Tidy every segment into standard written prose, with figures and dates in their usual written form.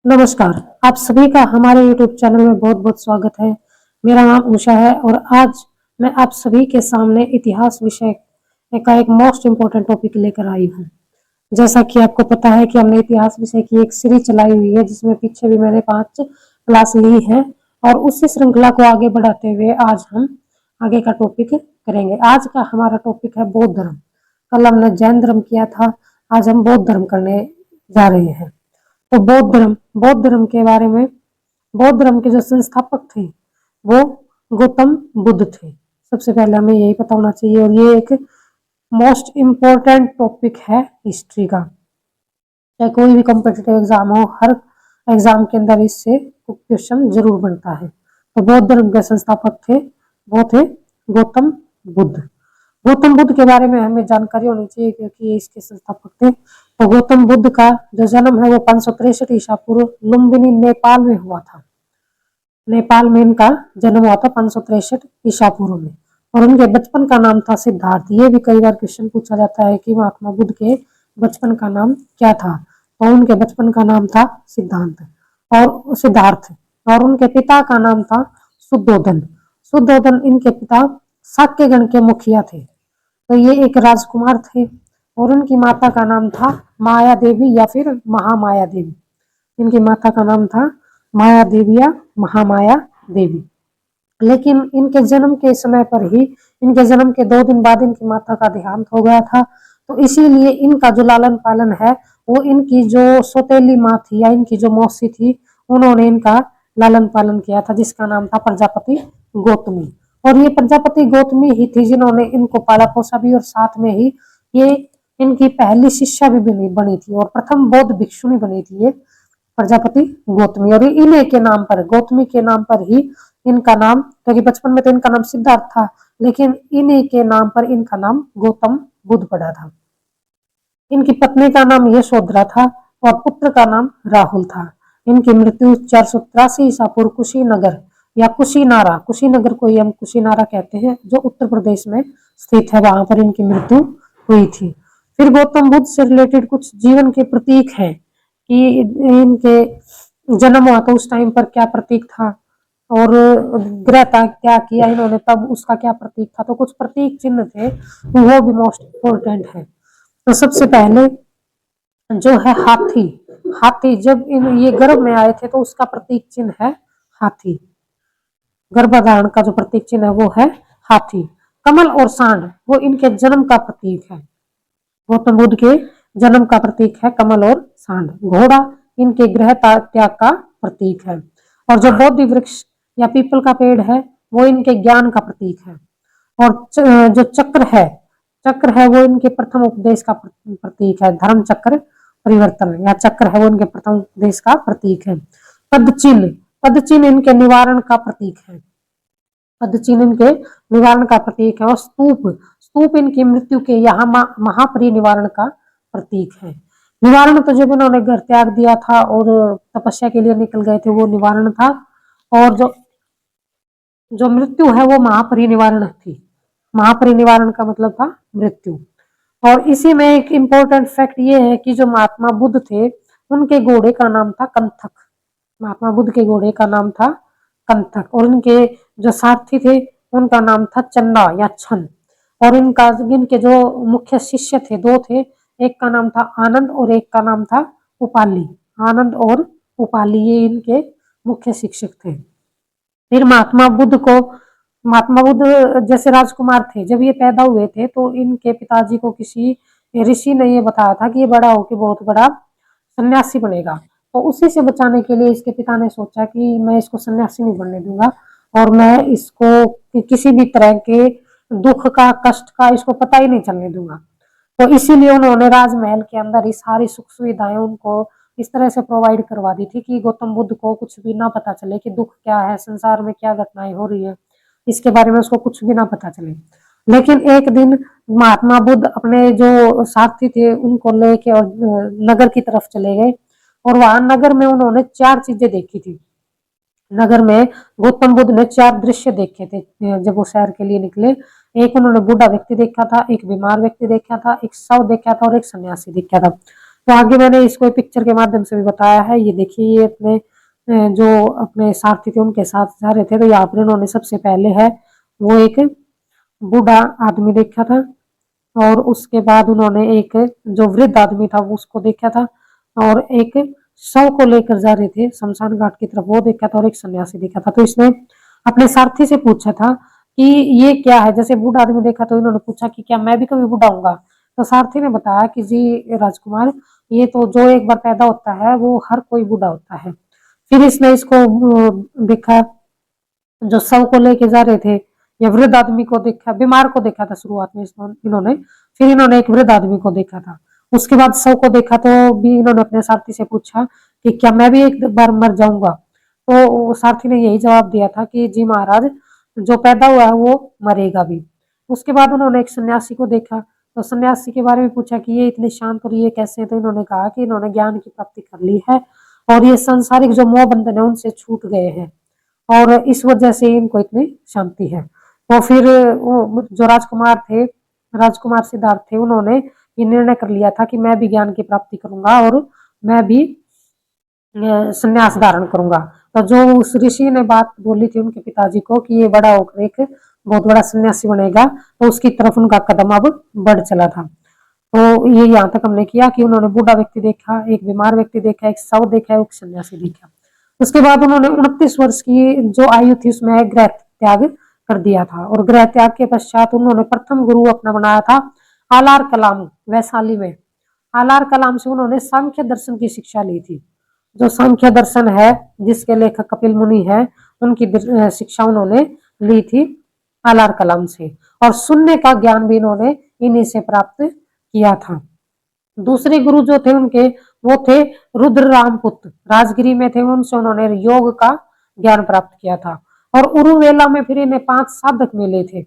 नमस्कार, आप सभी का हमारे YouTube चैनल में बहुत-बहुत स्वागत है। मेरा नाम उषा है और आज मैं आप सभी के सामने इतिहास विषय का एक मोस्ट इम्पोर्टेंट टॉपिक लेकर आई हूँ। जैसा कि आपको पता है कि हमने इतिहास विषय की एक सीरीज चलाई हुई है जिसमें पीछे भी मैंने 5 क्लास ली है और उसी श्रृंखला को आगे बढ़ाते हुए आज हम आगे का टॉपिक करेंगे। आज का हमारा टॉपिक है बौद्ध धर्म। कल हमने जैन धर्म किया था, आज हम बौद्ध धर्म करने जा रहे हैं। तो बौद्ध धर्म के बारे में, बौद्ध धर्म के जो संस्थापक थे वो गौतम बुद्ध थे। सबसे पहले हमें यही पता होना चाहिए और ये एक मोस्ट इम्पोर्टेंट टॉपिक है हिस्ट्री का। चाहे कोई भी कॉम्पिटिटिव एग्जाम हो, हर एग्जाम के अंदर इससे क्वेश्चन जरूर बनता है। तो बौद्ध धर्म के संस्थापक थे, वो थे गौतम बुद्ध। गौतम बुद्ध के बारे में हमें जानकारी होनी चाहिए क्योंकि ये इसके संस्थापक थे। तो गौतम बुद्ध का जो जन्म है वो 563 ईसा पूर्व लुम्बिनी नेपाल में हुआ था। नेपाल में इनका जन्म हुआ था 563 ईसा पूर्व में और उनके बचपन का नाम था सिद्धार्थ। ये भी कई बार क्वेश्चन पूछा जाता है कि महात्मा बुद्ध के बचपन का नाम क्या था। तो उनके बचपन का नाम था सिद्धार्थ और उनके पिता का नाम था शुद्धोधन। शुद्धोधन इनके पिता शाक्य गण के मुखिया थे। तो ये एक राजकुमार थे और उनकी माता का नाम था माया देवी या फिर महामाया देवी। इनकी माता का नाम था माया देवी या महामाया देवी। लेकिन इनके जन्म के समय पर ही, इनके जन्म के 2 दिन बाद इनकी माता का देहांत हो गया था। तो इसीलिए इनका जो लालन पालन है वो इनकी जो सौतेली माँ थी या इनकी जो मौसी थी उन्होंने इनका लालन पालन किया था, जिसका नाम था प्रजापति गौतमी। और ये प्रजापति गौतमी ही थी जिन्होंने इनको पाला पोसा भी और साथ में ही ये इनकी पहली शिष्या भी बनी थी और प्रथम बौद्ध भिक्षुणी बनी थी ये प्रजापति गौतमी। और इन्हीं के नाम पर, गौतमी के नाम पर ही इनका नाम, क्योंकि बचपन में तो इनका नाम सिद्धार्थ था लेकिन इन्हीं के नाम पर इनका नाम गौतम बुद्ध पड़ा था। इनकी पत्नी का नाम यशोधरा था और पुत्र का नाम राहुल था। इनकी मृत्यु 483 ईसा पूर्व कुशीनगर या कुशीनारा, कुशीनगर को हम कुशीनारा कहते हैं, जो उत्तर प्रदेश में स्थित है, वहां पर इनकी मृत्यु हुई थी। फिर गौतम बुद्ध से रिलेटेड कुछ जीवन के प्रतीक हैं कि इनके जन्म हुआ तो उस टाइम पर क्या प्रतीक था और गृहत्याग क्या किया इन्होंने तब उसका क्या प्रतीक था। तो कुछ प्रतीक चिन्ह थे वो भी मोस्ट इम्पोर्टेंट है। तो सबसे पहले जो है हाथी। हाथी जब ये गर्भ में आए थे तो उसका प्रतीक चिन्ह है हाथी। गर्भधारण का जो प्रतीक चिन्ह है वो है हाथी। कमल और सांड वो इनके जन्म का प्रतीक है। गौतम बुद्ध के जन्म का प्रतीक है कमल और सांड। घोड़ा इनके गृह त्याग का प्रतीक है और जो बोधि वृक्ष या पीपल का पेड़ है वो इनके ज्ञान का प्रतीक है। और जो चक्र है वो इनके प्रथम उपदेश का प्रतीक है। धर्म चक्र परिवर्तन या चक्र है वो इनके प्रथम उपदेश का प्रतीक है। पदचिन्ह इनके निवारण का प्रतीक है। पदचिन्ह इनके निवारण का प्रतीक है। और स्तूप इनकी मृत्यु के यहाँ महापरिनिवारण का प्रतीक है। निवारण तो जब इन्होंने घर त्याग दिया था और तपस्या के लिए निकल गए थे वो निवारण था और जो मृत्यु है वो महापरिनिवारण थी। महापरिनिवारण का मतलब था मृत्यु। और इसी में एक इम्पोर्टेंट फैक्ट ये है कि जो महात्मा बुद्ध थे उनके घोड़े का नाम था कंथक। महात्मा बुद्ध के घोड़े का नाम था कंथक और इनके जो सारथी थे उनका नाम था चंदा या छन। और इनके जो मुख्य शिष्य थे 2 थे, एक का नाम था आनंद और एक का नाम था उपाली। आनंद और उपाली ये इनके मुख्य शिक्षक थे। फिर महात्मा बुद्ध जैसे राजकुमार थे, जब ये पैदा हुए थे तो इनके पिताजी को किसी ऋषि ने ये बताया था कि ये बड़ा होकर बहुत बड़ा सन्यासी बनेगा। तो उसी से बचाने के लिए इसके पिता ने सोचा कि मैं इसको सन्यासी नहीं बनने दूंगा और मैं इसको किसी भी तरह के दुख का, कष्ट का इसको पता ही नहीं चलने दूंगा। तो इसीलिए उन्होंने राजमहल के अंदर ही सारी सुख सुविधाएं उनको इस तरह से प्रोवाइड करवा दी थी कि गौतम बुद्ध को कुछ भी ना पता चले कि दुख क्या है, संसार में क्या घटनाएं हो रही है, इसके बारे में उसको कुछ भी ना पता चले। लेकिन एक दिन महात्मा बुद्ध अपने जो साथी थे उनको लेके और नगर की तरफ चले गए और वहां नगर में उन्होंने 4 चीजें देखी थी। नगर में गौतम बुद्ध ने 4 दृश्य देखे थे जब वो शहर के लिए निकले। एक उन्होंने बूढ़ा व्यक्ति देखा था, एक बीमार व्यक्ति देखा था, एक शव देखा था और एक सन्यासी देखा था। तो आगे मैंने इसको पिक्चर के माध्यम से भी बताया है। ये देखिए, ये अपने जो अपने साथी थे उनके साथ जा रहे थे, तो यहाँ पर इन्होंने सबसे पहले है वो एक बूढ़ा आदमी देखा था, और उसके बाद उन्होंने एक जो वृद्ध आदमी था वो उसको देखा था, और एक शव को लेकर जा रहे थे शमशान घाट की तरफ वो देखा था, और एक सन्यासी देखा था। तो इसने अपने सारथी से पूछा था कि ये क्या है। जैसे बूढ़ा आदमी देखा तो इन्होंने पूछा कि क्या मैं भी कभी बूढ़ा होऊंगा। तो सारथी ने बताया कि जी राजकुमार, ये तो जो एक बार पैदा होता है वो हर कोई बूढ़ा होता है। फिर इसने इसको देखा, जो शव को लेके जा रहे थे, या वृद्ध आदमी को देखा, बीमार को देखा था शुरुआत में इन्होंने, फिर इन्होंने एक वृद्ध आदमी को देखा था, उसके बाद शव को देखा। तो भी इन्होंने अपने सारथी से पूछा कि क्या मैं भी एक बार मर जाऊंगा। तो सारथी ने यही जवाब दिया था कि जी महाराज, जो पैदा हुआ है वो मरेगा भी। उसके बाद उन्होंने एक सन्यासी को देखा, तो सन्यासी के बारे में पूछा कि ये इतने शांत और ये कैसे। तो इन्होंने कहा कि इन्होंने ज्ञान की प्राप्ति कर ली है, और ये सांसारिक जो मोह बंधन है उनसे छूट गए हैं, और इस वजह से इनको इतनी शांति है। तो फिर वो जो राजकुमार थे, राजकुमार सिद्धार्थ थे, उन्होंने ये निर्णय कर लिया था कि मैं भी ज्ञान की प्राप्ति करूंगा, और मैं भी संन्यास धारण करूंगा। तो जो उस ऋषि ने बात बोली थी उनके पिताजी को कि ये बड़ा होकर एक बहुत बड़ा सन्यासी बनेगा, तो उसकी तरफ उनका कदम अब बढ़ चला था। तो ये यहाँ तक हमने किया कि उन्होंने बूढ़ा व्यक्ति देखा, एक बीमार व्यक्ति देखा, एक शव देखा, एक सन्यासी देखा। उसके बाद उन्होंने 29 वर्ष की जो आयु थी उसमें गृह त्याग कर दिया था, और गृह त्याग के पश्चात उन्होंने प्रथम गुरु अपना बनाया था आलार कलाम, वैशाली में। आलार कलाम से उन्होंने सांख्य दर्शन की शिक्षा ली थी। जो सांख्य दर्शन है जिसके लेखक कपिल मुनि है, उनकी शिक्षा उन्होंने ली थी आलार कलाम से, और शून्य का ज्ञान भी इन्होंने इन्हीं से प्राप्त किया था। दूसरे गुरु जो थे उनके, वो थे रुद्र रामपुत्र, राजगिरी में थे, उनसे उन्होंने योग का ज्ञान प्राप्त किया था। और उरुवेला में फिर इन्हें 5 साधक मिले थे।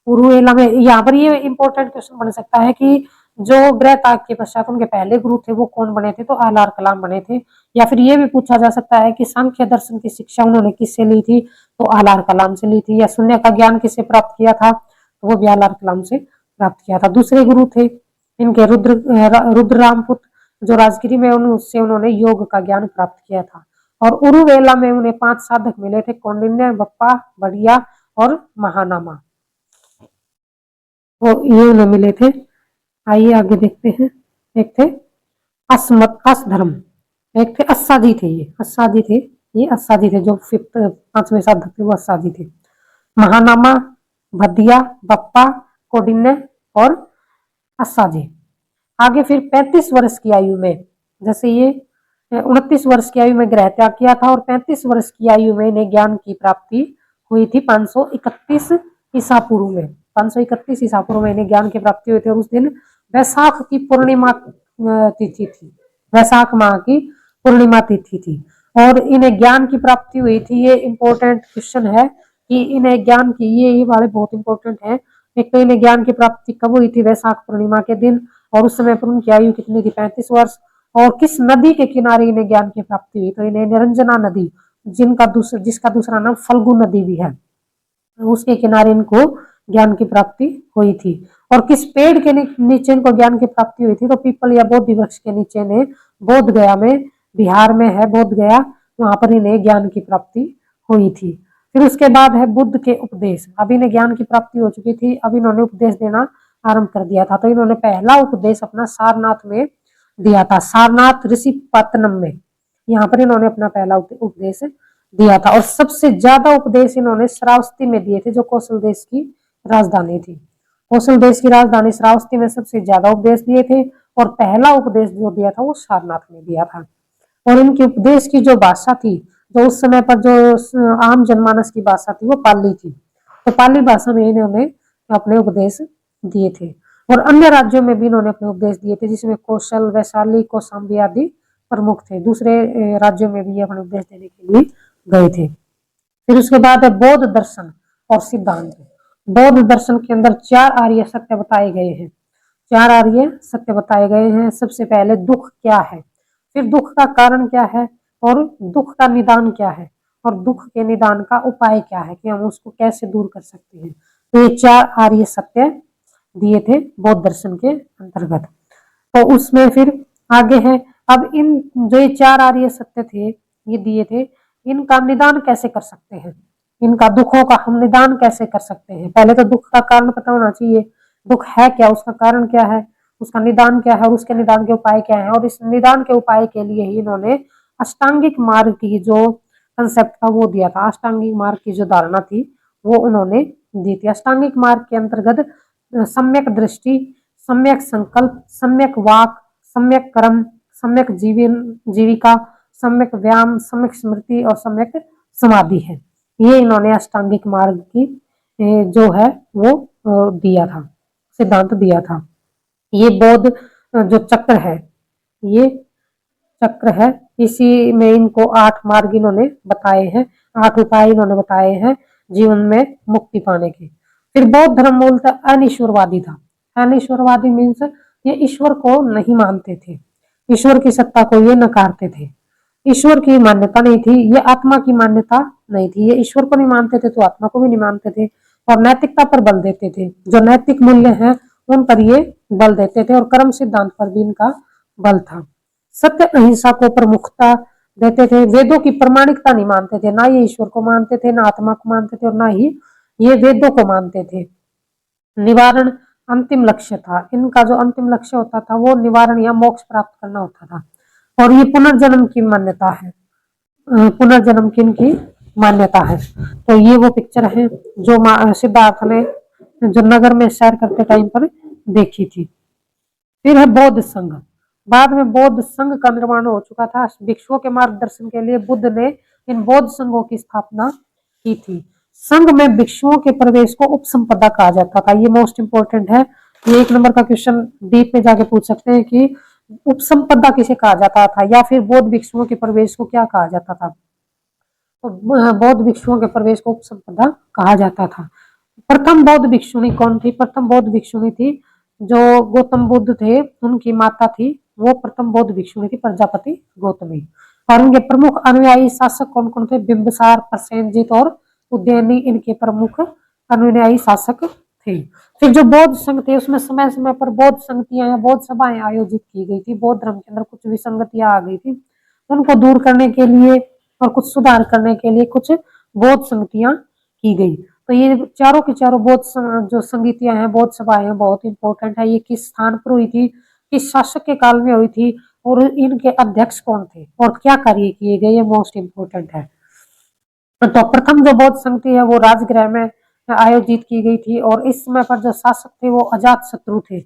उरुवेला में, यहाँ पर ये इंपॉर्टेंट क्वेश्चन बन सकता है कि जो गृह त्याग के पश्चात उनके पहले गुरु थे वो कौन बने थे, तो आलार कलाम बने थे। या फिर ये भी पूछा जा सकता है कि सांख्य दर्शन की शिक्षा उन्होंने किससे ली थी, तो आलार कलाम से ली थी। या शून्य का ज्ञान किससे प्राप्त किया था, तो वो भी आलार कलाम से प्राप्त किया था। दूसरे गुरु थे इनके रुद्र रामपुत्र, जो राजगिरी में उससे उन्होंने योग का ज्ञान प्राप्त किया था। और उरुवेला में उन्हें 5 साधक मिले थे, कौंडिन्य, बप्पा, बढ़िया और महानामा, वो ये उन्हें मिले थे। आइए आगे देखते हैं। एक थे असधर्म, एक थे अस्साजी थे, ये अस्साजी थे, ये अस्साजी थे, जो 5वें साधक थे वो अस्साजी थे। महानामा, भदिया, बप्पा, कौंडिन्य और अस्साजी। आगे फिर 35 वर्ष की आयु में, जैसे ये 29 वर्ष की आयु में गृह त्याग किया था, और 35 वर्ष की आयु में इन्हें ज्ञान की प्राप्ति हुई थी 531 ईसा पूर्व में। 531 ईसा पूर्व में इन्हें ज्ञान की प्राप्ति हुई थी, और उस दिन वैशाख की पूर्णिमा तिथि थी, वैशाख माह की पूर्णिमा तिथि थी, और इन्हें ज्ञान की प्राप्ति हुई थी। ये इंपॉर्टेंट क्वेश्चन है कि इन्हें ज्ञान की, ये वाले बहुत इंपॉर्टेंट है। एक तो इन्हें ज्ञान की प्राप्ति कब हुई थी, वैशाख पूर्णिमा के दिन, और उस समय पर उनकी आयु कितनी थी, 35 वर्ष। और किस नदी के किनारे इन्हें ज्ञान की प्राप्ति हुई, तो इन्हें निरंजना नदी, जिसका दूसरा नाम फल्गु नदी भी है, उसके किनारे इनको ज्ञान की प्राप्ति हुई थी। और किस पेड़ के नीचे इनको ज्ञान की प्राप्ति हुई थी, तो पीपल या बोधि वृक्ष के नीचे ने, बोध गया में, बिहार में है बोध गया, वहां पर इन्हें ज्ञान की प्राप्ति हुई थी। फिर उसके बाद है बुद्ध के उपदेश। अब इन्हें ज्ञान की प्राप्ति हो चुकी थी, अब इन्होंने उपदेश देना आरंभ कर दिया था। तो इन्होंने पहला उपदेश अपना सारनाथ में दिया था, सारनाथ ऋषि पत्तनम में, यहाँ पर इन्होंने अपना पहला उपदेश दिया था। और सबसे ज्यादा उपदेश इन्होंने श्रावस्ती में दिए थे, जो कौशल देश की राजधानी थी। कौशल देश की राजधानी श्रावस्ती में सबसे ज्यादा उपदेश दिए थे, और पहला उपदेश जो दिया था वो सारनाथ में दिया था। और इनके उपदेश की जो भाषा थी, जो उस समय पर जो आम जनमानस की भाषा थी, वो पाली थी। तो पाली भाषा में इन्होंने अपने उपदेश दिए थे। और अन्य राज्यों में भी इन्होंने अपने उपदेश दिए थे, जिसमें कौशल, वैशाली, कौशाम्बी आदि प्रमुख थे। दूसरे राज्यों में भी ये अपने उपदेश देने के लिए गए थे। फिर उसके बाद है बौद्ध दर्शन और सिद्धांत। बौद्ध दर्शन के अंदर 4 आर्य सत्य बताए गए हैं, 4 आर्य सत्य बताए गए हैं। सबसे पहले दुख क्या है, फिर दुख का कारण क्या है, और दुख का निदान क्या है, और दुख के निदान का उपाय क्या है, कि हम उसको कैसे दूर कर सकते हैं। तो ये 4 आर्य सत्य दिए थे बौद्ध दर्शन के अंतर्गत। तो उसमें फिर आगे है, अब इन जो ये 4 आर्य सत्य थे, ये दिए थे, इनका निदान कैसे कर सकते हैं, इनका दुखों का हम निदान कैसे कर सकते हैं। पहले तो दुख का कारण पता होना चाहिए, दुख है क्या, उसका कारण क्या है, उसका निदान क्या है और उसके निदान के उपाय क्या है। और इस निदान के उपाय के लिए ही इन्होंने अष्टांगिक मार्ग की जो कंसेप्ट था वो दिया था, अष्टांगिक मार्ग की जो धारणा थी वो उन्होंने दी थी। अष्टांगिक मार्ग के अंतर्गत सम्यक दृष्टि, सम्यक संकल्प, सम्यक वाक, सम्यक कर्म, सम्यक जीविका, सम्यक व्यायाम, सम्यक स्मृति और सम्यक समाधि है। ये इन्होंने अष्टांगिक मार्ग की जो है वो दिया था, सिद्धांत दिया था। ये बौद्ध जो चक्र है, ये चक्र है, इसी में इनको 8 मार्ग इन्होंने बताए हैं, 8 उपाय इन्होंने बताए हैं जीवन में मुक्ति पाने के। फिर बौद्ध धर्म मूलतः अनिश्वरवादी था। अनिश्वरवादी मीन्स ये ईश्वर को नहीं मानते थे, ईश्वर की सत्ता को ये नकारते थे, ईश्वर की मान्यता नहीं थी, ये आत्मा की मान्यता नहीं थी। ये ईश्वर को नहीं मानते थे तो आत्मा को भी नहीं मानते थे, और नैतिकता पर बल देते थे, जो नैतिक मूल्य हैं उन पर ये बल देते थे, और कर्म सिद्धांत पर भी इनका बल था। सत्य अहिंसा को प्रमुखता देते थे, वेदों की प्रमाणिकता नहीं मानते थे, ना ये ईश्वर को मानते थे, ना आत्मा को मानते थे, और ना ही ये वेदों को मानते थे। निवारण अंतिम लक्ष्य था, इनका जो अंतिम लक्ष्य होता था वो निवारण या मोक्ष प्राप्त करना होता था। और ये पुनर्जन्म की मान्यता है, पुनर्जन्म की इनकी मान्यता है। तो ये वो पिक्चर है जो सिद्धार्थ ने जो नगर में सैर करते टाइम पर देखी थी। फिर है बौद्ध संघ। बाद में बौद्ध संघ का निर्माण हो चुका था। भिक्षुओं के मार्गदर्शन के लिए बुद्ध ने इन बौद्ध संघों की स्थापना की थी। संघ में भिक्षुओं के प्रवेश को उपसंपदा कहा जाता था। ये मोस्ट इंपोर्टेंट है, ये 1 नंबर का क्वेश्चन डीप में जाके पूछ सकते हैं कि उपसंपदा किसे कहा जाता था, या फिर बौद्ध भिक्षुओं के प्रवेश को क्या कहा जाता था। तो बौद्ध भिक्षुओं के प्रवेश को उपसंपदा कहा जाता था। प्रथम बौद्ध भिक्षुणी कौन थी? प्रथम बौद्ध भिक्षुणी थी जो गौतम बुद्ध थे, उनकी माता थी, वो प्रथम बौद्ध भिक्षुणी थी, प्रजापति गौतमी। और उनके प्रमुख अनुयायी शासक कौन कौन थे? बिंबिसार, प्रसेनजीत और उदयनी इनके प्रमुख अनुयायी शासक थे। फिर जो बौद्ध संघ थे उसमें समय समय पर बौद्ध संगतियां या बौद्ध सभाएं आयोजित की गई थी। बौद्ध धर्म के अंदर कुछ विसंगतियां आ गई थी, उनको दूर करने के लिए और कुछ सुधार करने के लिए कुछ बौद्ध संगतियां की गई। तो ये चारों की चारों बौद्ध जो संगतियां हैं, बौद्ध सभाएं हैं, बहुत इंपॉर्टेंट है। ये किस स्थान पर हुई थी, किस शासक के काल में हुई थी, और इनके अध्यक्ष कौन थे और क्या कार्य किए गए, ये मोस्ट इंपोर्टेंट है। तो प्रथम जो बौद्ध संगति है वो राजगृह में आयोजित की गई थी, और इस समय पर जो शासक थे वो अजात शत्रु थे,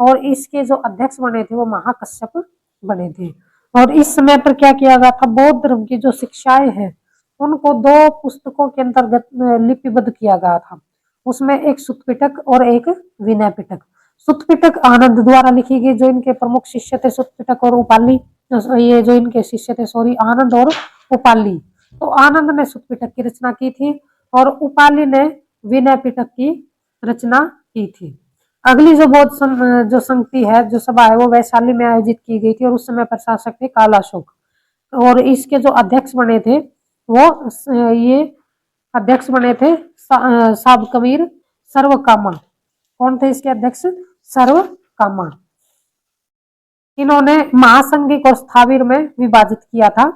और इसके जो अध्यक्ष बने थे वो महाकश्यप बने थे। और इस समय पर क्या किया गया था? बौद्ध धर्म की जो शिक्षाएं हैं उनको 2 पुस्तकों के अंतर्गत लिपिबद्ध किया गया था। उसमें एक सुत्त पिटक और एक विनय पिटक। सुत्त पिटक आनंद द्वारा लिखी गई, जो इनके प्रमुख शिष्य थे सुत्त पिटक और उपाली, ये जो इनके शिष्य थे सॉरी आनंद और उपाली। तो आनंद ने सुत्त पिटक की रचना की थी और उपाली ने विनय पिटक की रचना की थी। अगली जो बौद्ध जो संगति है, जो सभा है, वो वैशाली में आयोजित की गई थी, और उस समय पर शासक थे कालाशोक, और इसके जो अध्यक्ष बने थे वो ये अध्यक्ष बने थे साबकमीर सर्वकामा। कौन थे इसके अध्यक्ष? सर्वकामा। इन्होंने महासंघिक और स्थाविर में विभाजित किया था,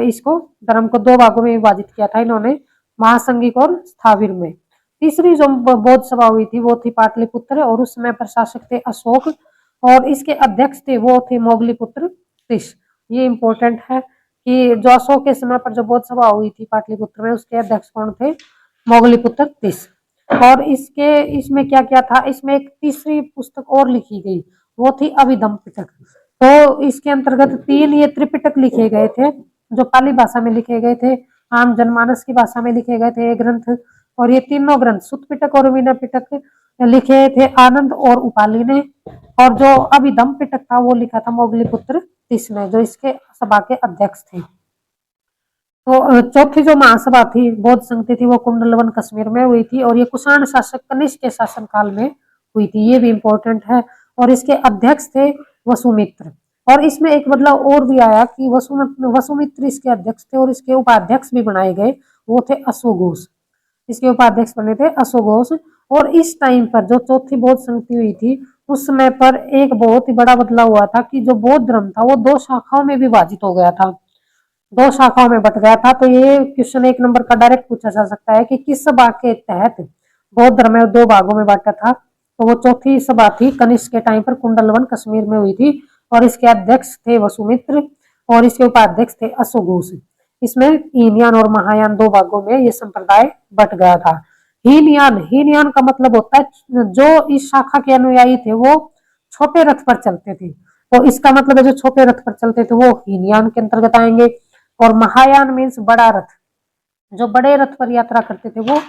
इसको धर्म को 2 भागों में विभाजित किया था इन्होंने, महासंघिक और स्थाविर में। तीसरी जो बौद्ध सभा हुई थी वो थी पाटलिपुत्र, और उस समय पर शासक थे अशोक, और इसके अध्यक्ष थे वो थे मोगलीपुत्र तिष। ये इंपॉर्टेंट है कि जो अशोक के समय पर जो बौद्ध सभा हुई थी पाटलिपुत्र में, उसके अध्यक्ष कौन थे? मोगलीपुत्र तिष। और इसमें क्या क्या था? इसमें एक तीसरी पुस्तक और लिखी गई, वो थी अभिधम्म पिटक। तो इसके अंतर्गत 3 ये त्रिपिटक लिखे गए थे, जो पाली भाषा में लिखे गए थे, आम जनमानस की भाषा में लिखे गए थे ये ग्रंथ। और ये तीनों ग्रंथ सुत्त पिटक और विनय पिटक लिखे थे आनंद और उपाली ने, और जो अभिधम्म पिटक था वो लिखा था मोगलीपुत्र तिष ने, जो इसके सभा के अध्यक्ष थे। तो चौथी जो महासभा थी बौद्ध संगति थी वो कुंडलवन कश्मीर में हुई थी, और ये कुषाण शासक कनिष्क के शासन काल में हुई थी, ये भी इंपॉर्टेंट है। और इसके अध्यक्ष थे वसुमित्र। और इसमें एक बदलाव और भी आया कि वसुमित्र इसके अध्यक्ष थे, और इसके उपाध्यक्ष भी बनाए गए, वो थे अश्वघोष। इसके उपाध्यक्ष बने थे अश्वघोष। और इस टाइम पर जो चौथी बौद्ध संगति हुई थी उस समय पर एक बहुत ही बड़ा बदलाव हुआ था कि जो बौद्ध धर्म था वो दो शाखाओं में विभाजित हो गया था, दो शाखाओं में बट गया था। तो ये क्वेश्चन 1 नंबर का डायरेक्ट पूछा जा सकता है कि किस सभा के तहत बौद्ध धर्म में दो भागों में बांटा था। तो वो चौथी सभा थी, कनिष्क के टाइम पर कुंडलवन कश्मीर में हुई थी, और इसके अध्यक्ष थे वसुमित्र और इसके उपाध्यक्ष थे अशोघोष। इसमें हीनयान और महायान दो भागों में ये संप्रदाय बट गया था। हीनयान का मतलब होता है जो इस शाखा के अनुयायी थे वो छोटे रथ पर चलते थे, तो इसका मतलब है जो छोटे रथ पर चलते थे वो हीनयान के अंतर्गत आएंगे। और महायान मीन्स बड़ा रथ, जो बड़े रथ पर यात्रा करते थे वो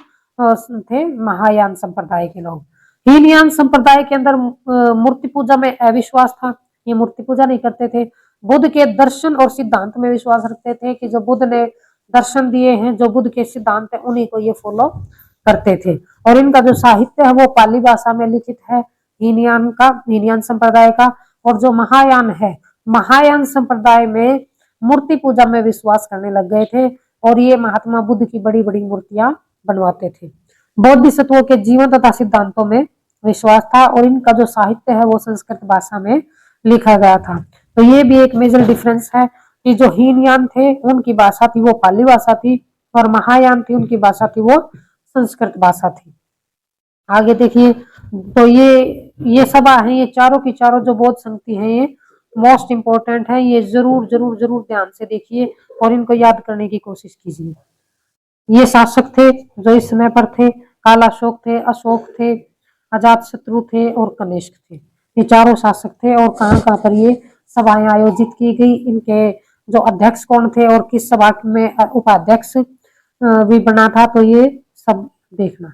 थे महायान संप्रदाय के लोग। हीनयान संप्रदाय के अंदर मूर्ति पूजा में अविश्वास था, ये मूर्ति पूजा नहीं करते थे। बुद्ध के दर्शन और सिद्धांत में विश्वास रखते थे कि जो बुद्ध ने दर्शन दिए हैं, जो बुद्ध के सिद्धांत है, उन्हीं को ये फॉलो करते थे। और इनका जो साहित्य है वो पाली भाषा में लिखित है, हीनयान संप्रदाय का। और जो महायान है, महायान संप्रदाय में मूर्ति पूजा में विश्वास करने लग गए थे, और ये महात्मा बुद्ध की बड़ी बड़ी मूर्तियां बनवाते थे। बोधिसत्वों के जीवन तथा सिद्धांतों में विश्वास था, और इनका जो साहित्य है वो संस्कृत भाषा में लिखा गया था। तो ये भी एक मेजर डिफरेंस है कि जो हीनयान थे उनकी भाषा थी वो पाली भाषा थी, और महायान थी उनकी भाषा थी वो संस्कृत भाषा थी। आगे देखिए, तो ये सभा है, ये चारों की चारों जो बौद्ध संगति है ये मोस्ट इंपोर्टेंट है, ये जरूर जरूर जरूर ध्यान से देखिए और इनको याद करने की कोशिश कीजिए। ये शासक थे जो इस समय पर थे, कालाशोक थे, अशोक थे, अजातशत्रु थे और कनिष्क थे। ये चारों शासक थे, और कहाँ कहाँ पर ये सभाएं आयोजित की गई, इनके जो अध्यक्ष कौन थे और किस सभा में उपाध्यक्ष भी बना था, तो ये सब देखना।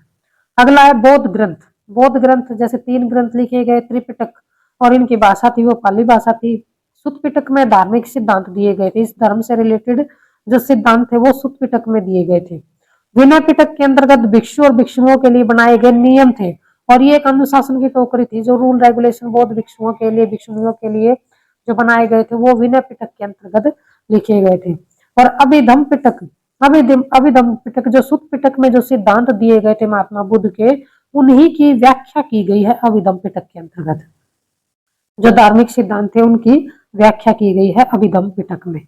अगला है बौद्ध ग्रंथ। बौद्ध ग्रंथ जैसे 3 ग्रंथ लिखे गए, त्रिपिटक, और इनकी भाषा थी वो पाली भाषा थी। सुत्त पिटक में धार्मिक सिद्धांत दिए गए थे, इस धर्म से रिलेटेड जो सिद्धांत थे वो सुत्त पिटक में दिए गए थे। विनय पिटक के अंतर्गत भिक्षु और भिक्षुओं के लिए बनाए गए नियम थे, और ये एक अनुशासन की टोकरी थी, जो रूल रेगुलेशन बौद्ध भिक्षुओं के लिए, भिक्षुणियों के लिए जो बनाए गए थे वो विनय पिटक के अंतर्गत लिखे गए थे। और अभिधम पिटक, अभिधम पिटक जो सुत्त पिटक में जो सिद्धांत दिए गए थे महात्मा बुद्ध के, उन्हीं की व्याख्या की गई है अभिधम पिटक के अंतर्गत। जो धार्मिक सिद्धांत थे उनकी व्याख्या की गई है अभिधम पिटक में।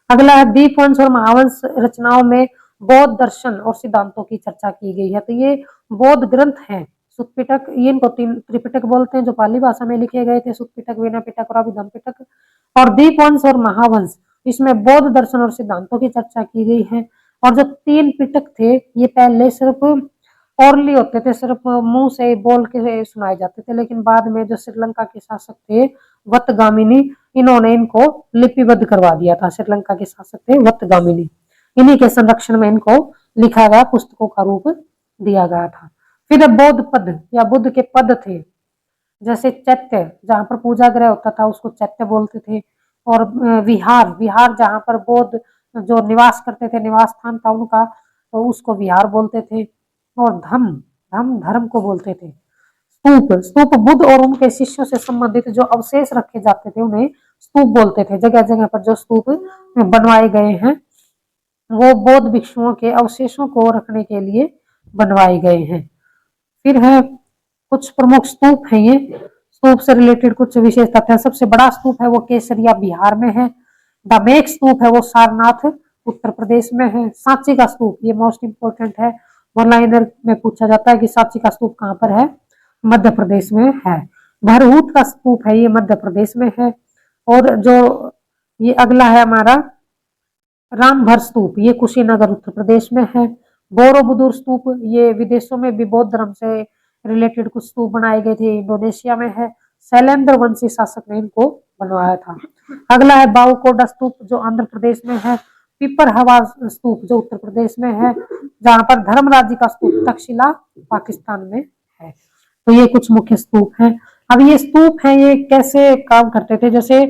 अगला है दीपवंश और महावंश रचनाओं में बौद्ध दर्शन और सिद्धांतों की चर्चा की गई है। तो ये बौद्ध ग्रंथ हैं, सुत्त पिटक, ये इनको त्रिपिटक बोलते हैं, जो पाली भाषा में लिखे गए थे, सुत्त पिटक, विनय पिटक और अभिधम पिटक। और दीपवंश और महावंश, इसमें बौद्ध दर्शन और सिद्धांतों की चर्चा की गई है। और जो 3 पिटक थे ये पहले सिर्फ ओरली होते थे, सिर्फ मुंह से बोल के सुनाए जाते थे, लेकिन बाद में जो श्रीलंका के शासक थे वत्तगामिनी, इन्होंने इनको लिपिबद्ध करवा दिया था। श्रीलंका के शासक थे वत्तगामिनी, इन्हीं के संरक्षण में इनको लिखा गया, पुस्तकों का रूप दिया गया था। फिर बौद्ध पद या बुद्ध के पद थे, जैसे चैत्य, जहाँ पर पूजा गृह होता था उसको चैत्य बोलते थे। और विहार, विहार जहाँ पर बौद्ध जो निवास करते थे, निवास स्थान था उनका, तो उसको विहार बोलते थे। और धम, धम धर्म को बोलते थे। स्तूप, स्तूप बुद्ध और उनके शिष्यों से संबंधित जो अवशेष रखे जाते थे उन्हें स्तूप बोलते थे। जगह जगह पर जो स्तूप बनवाए गए हैं वो बौद्ध भिक्षुओं के अवशेषों को रखने के लिए बनवाए गए हैं। फिर है कुछ प्रमुख स्तूप हैं, ये स्तूप से रिलेटेड कुछ विशेष तथ्य हैं। सबसे बड़ा स्तूप है वो केसरिया बिहार में है। दमेक स्तूप है वो सारनाथ उत्तर प्रदेश में है। सांची का स्तूप, ये मोस्ट इंपोर्टेंट है, वन लाइनर में पूछा जाता है कि सांची का स्तूप कहाँ पर है, मध्य प्रदेश में है। भरहूत का स्तूप है ये मध्य प्रदेश में है। और जो ये अगला है हमारा रामभर स्तूप, ये कुशीनगर उत्तर प्रदेश में है। बोरोबुदुर स्तूप, ये विदेशों में भी बौद्ध धर्म से रिलेटेड कुछ स्तूप बनाए गए थे, इंडोनेशिया में है। शैलेंद्र वंशी शासक ने इनको बनवाया था। अगला है बावकोडा स्तूप जो आंध्र प्रदेश में है। पिपर हवा स्तूप जो उत्तर प्रदेश में है, जहां पर धर्मराज का स्तूप तक्षशिला पाकिस्तान में है। तो ये कुछ मुख्य स्तूप हैं। अब ये स्तूप हैं, ये कैसे काम करते थे, जैसे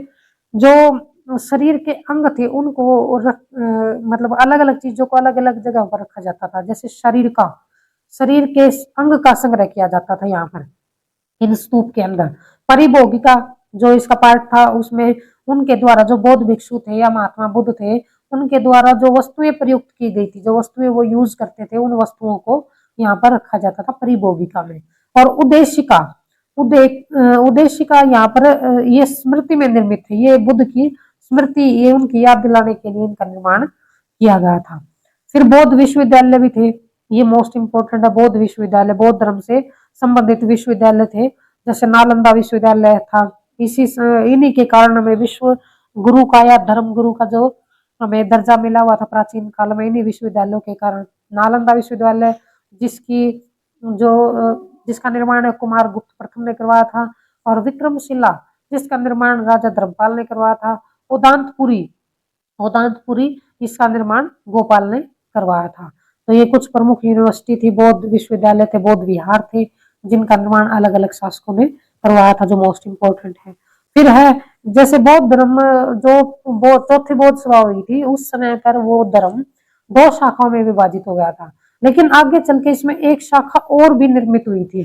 जो शरीर के अंग थे उनको मतलब अलग अलग चीजों को अलग अलग जगह पर रखा जाता था। जैसे शरीर के अंग का संग्रह किया जाता था यहाँ पर इन स्तूप के अंदर। परिभोगिका जो इसका पार्ट था, उसमें उनके द्वारा जो बौद्ध भिक्षु थे या महात्मा बुद्ध थे उनके द्वारा जो वस्तुएं प्रयुक्त की गई थी, जो वस्तुएं वो यूज करते थे, उन वस्तुओं को यहाँ पर रखा जाता था परिभोगिका में। और उद्देशिका, उद्देशिका यहाँ पर ये स्मृति में निर्मित है। ये बुद्ध की स्मृति, ये उनकी याद दिलाने के लिए इनका निर्माण किया गया था। फिर बौद्ध विश्वविद्यालय भी थे, ये मोस्ट इंपोर्टेंट है। बौद्ध विश्वविद्यालय बौद्ध धर्म से संबंधित विश्वविद्यालय थे, जैसे नालंदा विश्वविद्यालय था। इन्हीं के कारण हमें विश्व गुरु का या धर्म गुरु का जो हमें दर्जा मिला हुआ था प्राचीन काल में, इन्हीं विश्वविद्यालयों के कारण। नालंदा विश्वविद्यालय जिसकी जो जिसका निर्माण कुमार गुप्त प्रथम ने करवाया था, और विक्रमशिला जिसका निर्माण राजा धर्मपाल ने करवाया था। उदांतपुरी उदांतपुरी इसका निर्माण गोपाल ने करवाया था। तो ये कुछ प्रमुख यूनिवर्सिटी थी, बौद्ध विश्वविद्यालय थे, बौद्ध विहार थे, जिनका निर्माण अलग अलग शासकों ने करवाया था, जो मोस्ट इंपोर्टेंट है। फिर है जैसे बौद्ध धर्म जो चौथी बौद्ध सभा हुई थी, उस समय पर वो धर्म दो शाखाओं में विभाजित हो गया था, लेकिन आगे चल के इसमें एक शाखा और भी निर्मित हुई थी,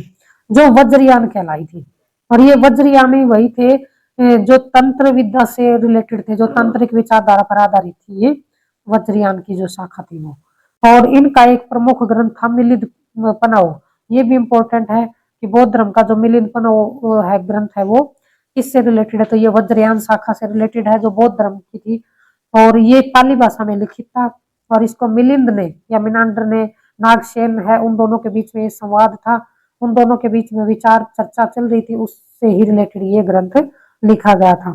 जो वज्रयान कहलाई थी। और ये वज्रयानी वही थे जो तंत्र विद्या से रिलेटेड थे, जो तांत्रिक विचारधारा पर आधारित थी, ये वज्रयान की जो शाखा थी वो। और इनका एक प्रमुख ग्रंथ था मिलिंद पनव। ये भी इंपॉर्टेंट है कि बौद्ध धर्म का जो मिलिंद पनव है ग्रंथ है, वो किससे रिलेटेड है, तो ये वज्रयान शाखा से रिलेटेड है, जो बौद्ध धर्म की थी। और ये पाली भाषा में लिखित था, और इसको मिलिंद ने या मिनांडर ने, नागसेन है, उन दोनों के बीच में ये संवाद था, उन दोनों के बीच में विचार चर्चा चल रही थी, उससे ही रिलेटेड ये ग्रंथ लिखा गया था।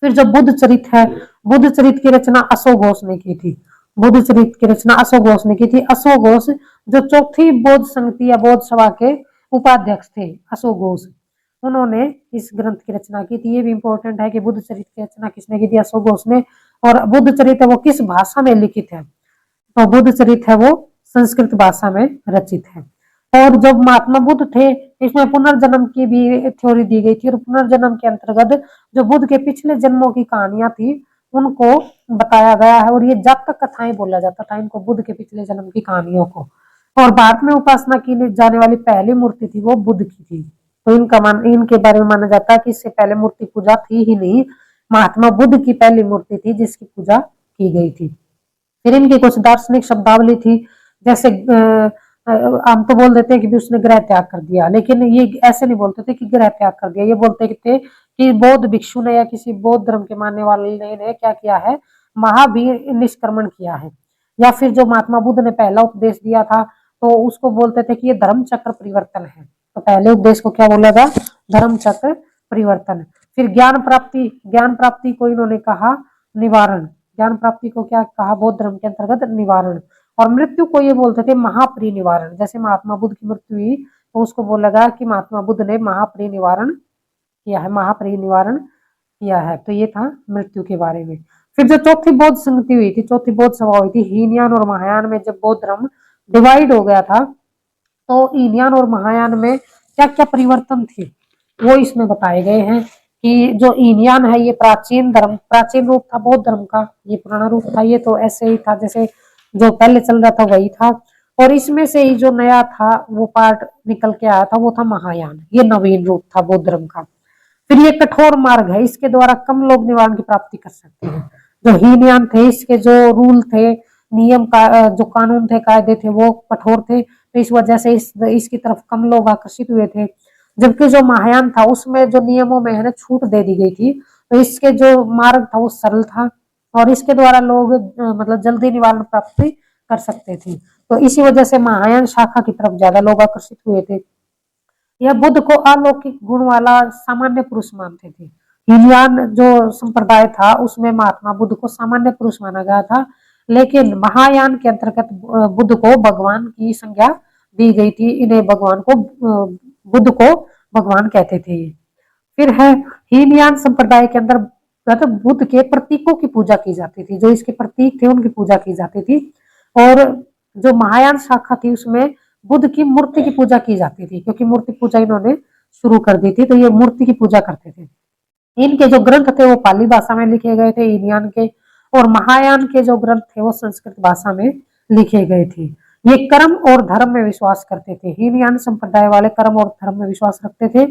फिर जो बुद्ध चरित है, बुद्ध चरित की रचना अशोक घोष ने की थी। बुद्ध चरित की रचना अशोक घोष ने की थी। अशोक घोष जो चौथी बौद्ध संगति या बौद्ध सभा के उपाध्यक्ष थे, अशोक घोष, उन्होंने इस ग्रंथ की रचना की थी। ये भी इंपॉर्टेंट है कि बुद्ध चरित की रचना किसने की थी, अशोक घोष ने। और बुद्ध चरित है वो किस भाषा में लिखित है, तो बुद्ध चरित है वो संस्कृत भाषा में रचित है। और जब महात्मा बुद्ध थे, इसमें पुनर्जन्म की भी थ्योरी दी गई थी, और पुनर्जन्म के अंतर्गत जो बुद्ध के पिछले जन्मों की कहानियां थी उनको बताया गया है, और ये जातक कथाएं बोला जाता था इनको, बुद्ध के पिछले जन्म की कहानियों को। और भारत में उपासना की जाने वाली पहली मूर्ति थी वो बुद्ध की थी। तो इनके बारे में माना जाता है कि इससे पहले मूर्ति पूजा थी ही नहीं, महात्मा बुद्ध की पहली मूर्ति थी जिसकी पूजा की गई थी। फिर इनकी कुछ दार्शनिक शब्दावली थी, जैसे हम तो बोल देते हैं कि उसने गृह त्याग कर दिया, लेकिन ये ऐसे नहीं बोलते थे कि गृह त्याग कर दिया, ये बोलते थे कि बौद्ध भिक्षु ने या किसी बौद्ध धर्म के मानने वाले ने क्या किया है, महावीर निष्क्रमण किया है। या फिर जो महात्मा बुद्ध ने पहला उपदेश दिया था, तो उसको बोलते थे कि ये धर्म चक्र परिवर्तन है। तो पहले उपदेश को क्या बोला था, धर्म चक्र परिवर्तन। फिर ज्ञान प्राप्ति को इन्होंने कहा निवारण, ज्ञान प्राप्ति को क्या कहा, बौद्ध धर्म के अंतर्गत निवारण। और मृत्यु को ये बोलते थे महापरिनिवारण। जैसे महात्मा बुद्ध की मृत्यु हुई तो उसको बोला गया कि महात्मा बुद्ध ने महापरिनिवारण किया है, महापरिनिवारण किया है। तो ये था मृत्यु के बारे में। फिर जो चौथी बौद्ध संगति हुई थी, चौथी बौद्ध सभा हुई थी, हीनयान और महायान में जब बौद्ध धर्म डिवाइड हो गया था, तो हीनयान और महायान में क्या क्या परिवर्तन थे वो इसमें बताए गए हैं। कि जो हीनयान है ये प्राचीन रूप था बौद्ध धर्म का, ये पुराना रूप था, ये तो ऐसे ही था जैसे जो पहले चल रहा था वही था। और इसमें से ही जो नया था वो पार्ट निकल के आया था, वो था महायान, ये नवीन रूप था बौद्ध धर्म का। फिर ये कठोर मार्ग है, इसके द्वारा कम लोग निवारण की प्राप्ति कर सकते हैं। जो हीनयान थे इसके जो रूल थे, नियम का जो कानून थे, कायदे थे, वो कठोर थे, तो इस वजह से इसकी तरफ कम लोग आकर्षित हुए थे। जबकि जो महायान था उसमें जो नियमों में है ना छूट दे दी गई थी, तो इसके जो मार्ग था वो सरल था, और इसके द्वारा लोग मतलब जल्दी निवारण प्राप्ति कर सकते थे। तो इसी वजह से महायान शाखा की तरफ ज्यादा लोग आकर्षित हुए थे। यह बुद्ध को अलौकिक गुण वाला सामान्य पुरुष मानते थे। हीनयान जो संप्रदाय था उसमें महात्मा बुद्ध को सामान्य पुरुष माना गया था, लेकिन महायान के अंतर्गत बुद्ध को भगवान की संज्ञा दी गई थी। इन्हें बुद्ध को भगवान कहते थे। फिर है हीनयान संप्रदाय के अंदर बुद्ध के प्रतीकों की पूजा की जाती थी, जो इसके प्रतीक थे उनकी पूजा की जाती थी। और जो महायान शाखा थी उसमें बुद्ध की मूर्ति की पूजा की जाती थी, क्योंकि मूर्ति पूजा इन्होंने शुरू कर दी थी, तो ये मूर्ति की पूजा करते थे। इनके जो ग्रंथ थे वो पाली भाषा में लिखे गए थे हीनयान के, और महायान के जो ग्रंथ थे वो संस्कृत भाषा में लिखे गए थे। ये कर्म और धर्म में विश्वास करते थे। हीनयान संप्रदाय वाले कर्म और धर्म में विश्वास रखते थे,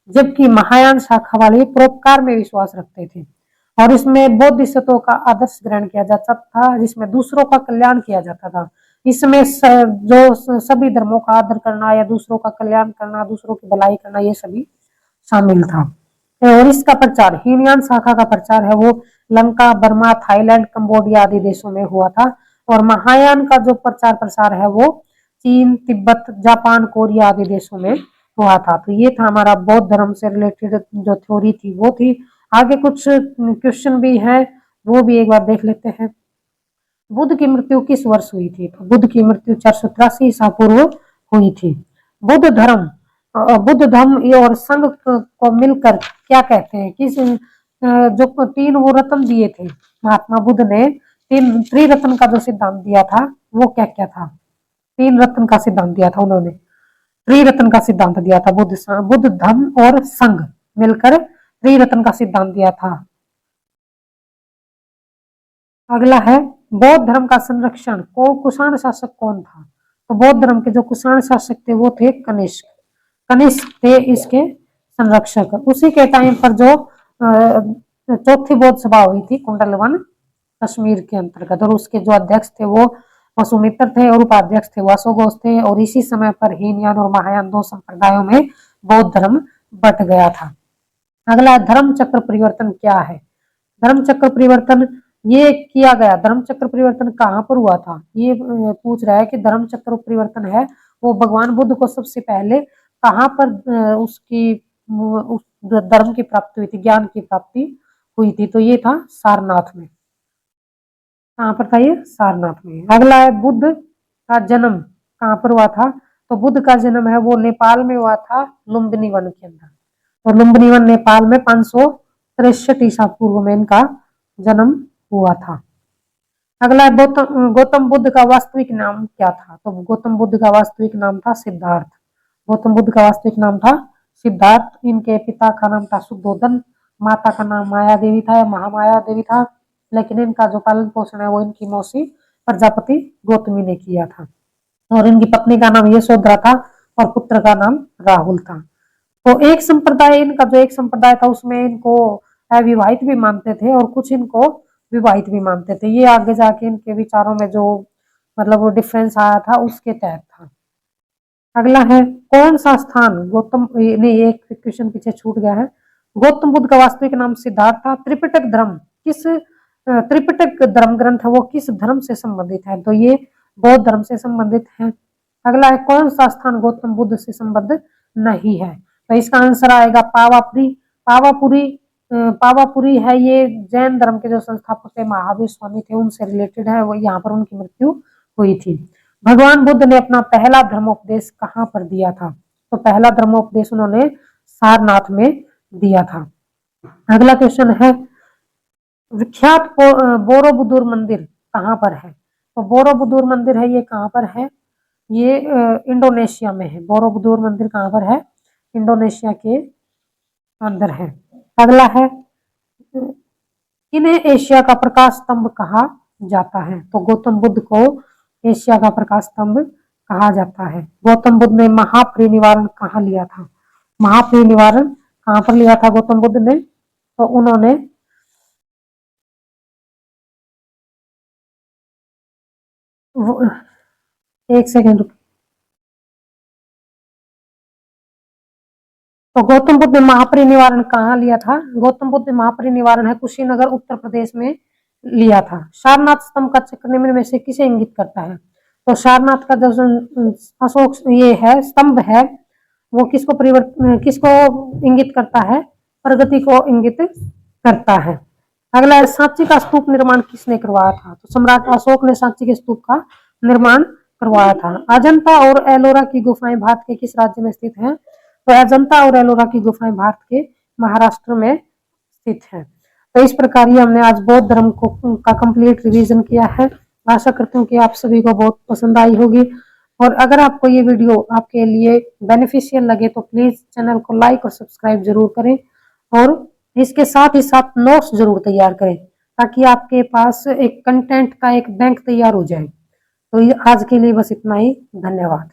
जबकि महायान शाखा वाले परोपकार में विश्वास रखते थे। और इसमें बोधिसत्वों का आदर्श ग्रहण किया जाता था, जिसमें दूसरों का कल्याण किया जाता था। इसमें जो सभी धर्मों का आदर करना या दूसरों का कल्याण करना, दूसरों की भलाई करना, ये सभी शामिल था। और इसका प्रचार, हीनयान शाखा का प्रचार है वो लंका, बर्मा, थाईलैंड, कंबोडिया आदि देशों में हुआ था। और महायान का जो प्रचार प्रसार है वो चीन, तिब्बत, जापान, कोरिया आदि देशों में हुआ था। तो ये था हमारा बौद्ध धर्म से रिलेटेड जो थ्योरी थी वो थी। आगे कुछ क्वेश्चन भी है, वो भी एक बार देख लेते हैं। बुद्ध की मृत्यु किस वर्ष हुई थी? तो बुद्ध की मृत्यु 483 ईसा पूर्व हुई थी। बुद्ध धर्म ये और संघ को मिलकर क्या कहते हैं? किस जो तीन वो रत्न दिए थे महात्मा बुद्ध ने, तीन त्रिरत्न का जो सिद्धांत दिया था वो क्या क्या था? तीन रत्न का सिद्धांत दिया था उन्होंने, त्रिरत्न का सिद्धांत दिया था। बुद्ध धर्म और संघ मिलकर त्रिरत्न का सिद्धांत दिया था। अगला है बौद्ध धर्म का संरक्षण को कुषाण शासक कौन था? तो बौद्ध धर्म के जो कुषाण शासक थे वो थे कनिष्क। कनिष्क थे इसके संरक्षक। उसी के टाइम पर जो चौथी बौद्ध सभा हुई थी कुंडलवन कश्मीर के अंतर्गत, और उसके जो अध्यक्ष थे वो वसुमित्र थे और उपाध्यक्ष थे वासोगोस थे। और इसी समय पर हीनयान और महायान दो संप्रदायों में बौद्ध धर्म बट गया था। अगला धर्म चक्र परिवर्तन क्या है? धर्म चक्र परिवर्तन ये किया गया, धर्म चक्र परिवर्तन कहाँ पर हुआ था? ये पूछ रहा है कि धर्म चक्र परिवर्तन है वो भगवान बुद्ध को सबसे पहले कहाँ पर उसकी उस धर्म की प्राप्ति हुई थी, ज्ञान की प्राप्ति हुई थी? तो ये था सारनाथ में। कहाँ पर था ये? सारनाथ में। अगला है बुद्ध का जन्म कहाँ पर हुआ था? तो बुद्ध का जन्म है वो नेपाल में हुआ था, लुम्बिनी वन के अंदर। और लुम्बिनी वन नेपाल में 563 ईसा पूर्व में इनका जन्म हुआ था। अगला है गौतम बुद्ध का वास्तविक नाम क्या था? तो गौतम बुद्ध का वास्तविक नाम था सिद्धार्थ। गौतम बुद्ध का वास्तविक नाम था सिद्धार्थ। इनके पिता का नाम था शुद्धोधन, माता का नाम माया देवी था या महामाया देवी था, लेकिन इनका जो पालन पोषण है वो इनकी मौसी प्रजापति गौतमी ने किया था। और इनकी पत्नी का नाम यशोधरा था और पुत्र का नाम राहुल था। तो एक संप्रदाय, इनका जो एक संप्रदाय था उसमें इनको अविवाहित भी मानते थे और कुछ इनको विवाहित भी मानते थे। ये आगे जाके इनके विचारों में जो मतलब वो डिफरेंस आया था उसके तहत था। अगला है कौन सा स्थान गौतम, नहीं एक क्वेश्चन पीछे छूट गया है। गौतम बुद्ध का वास्तविक नाम सिद्धार्थ था। त्रिपिटक धर्म किस त्रिपिटक धर्म ग्रंथ है वो किस धर्म से संबंधित है? तो ये बौद्ध धर्म से संबंधित है। अगला है कौन सा स्थान गौतम बुद्ध से संबद्ध नहीं है? तो इसका आंसर आएगा पावापुरी। पावापुरी पावापुरी है ये जैन धर्म के जो संस्थापक थे महावीर स्वामी थे उनसे रिलेटेड है, वो यहाँ पर उनकी मृत्यु हुई थी। भगवान बुद्ध ने अपना पहला धर्मोपदेश कहाँ पर दिया था? तो पहला धर्मोपदेश उन्होंने सारनाथ में दिया था। अगला क्वेश्चन है विख्यात बोरोबुदुर मंदिर कहाँ पर है? तो बोरोबुदुर मंदिर है ये कहाँ पर है? ये इंडोनेशिया में है। बोरोबुदुर मंदिर कहाँ पर है? इंडोनेशिया के अंदर है। अगला है किन्हें एशिया का प्रकाश स्तंभ कहा जाता है? तो गौतम बुद्ध को एशिया का प्रकाश स्तंभ कहा जाता है। गौतम बुद्ध ने महापरिनिर्वाण कहाँ लिया था? महापरिनिर्वाण कहाँ पर लिया था गौतम बुद्ध ने? तो उन्होंने एक सेकेंड। तो गौतम बुद्ध ने महापरिनिर्वाण कहाँ लिया था? गौतम बुद्ध ने महापरिनिर्वाण है कुशीनगर उत्तर प्रदेश में लिया था। सारनाथ स्तंभ का चक्र निम्न में से किसे इंगित करता है? तो सारनाथ का जो अशोक ये है स्तंभ है वो किसको इंगित करता है? प्रगति को इंगित करता है। अगला है सांची का स्तूप निर्माण किसने करवाया था? तो सम्राट अशोक ने सांची के स्तूप का निर्माण करवाया था। अजंता और एलोरा की गुफाएं भारत के किस राज्य में स्थित हैं? तो अजंता और एलोरा की गुफाएं भारत के महाराष्ट्र में स्थित है। तो इस प्रकार ये हमने आज बौद्ध धर्म का कंप्लीट रिवीजन किया है। आशा करता हूँ कि आप सभी को बहुत पसंद आई होगी। और अगर आपको ये वीडियो आपके लिए बेनिफिशियल लगे तो प्लीज चैनल को लाइक और सब्सक्राइब जरूर करें और इसके साथ ही साथ नोट्स जरूर तैयार करें ताकि आपके पास एक कंटेंट का एक बैंक तैयार हो जाए। तो आज के लिए बस इतना ही। धन्यवाद।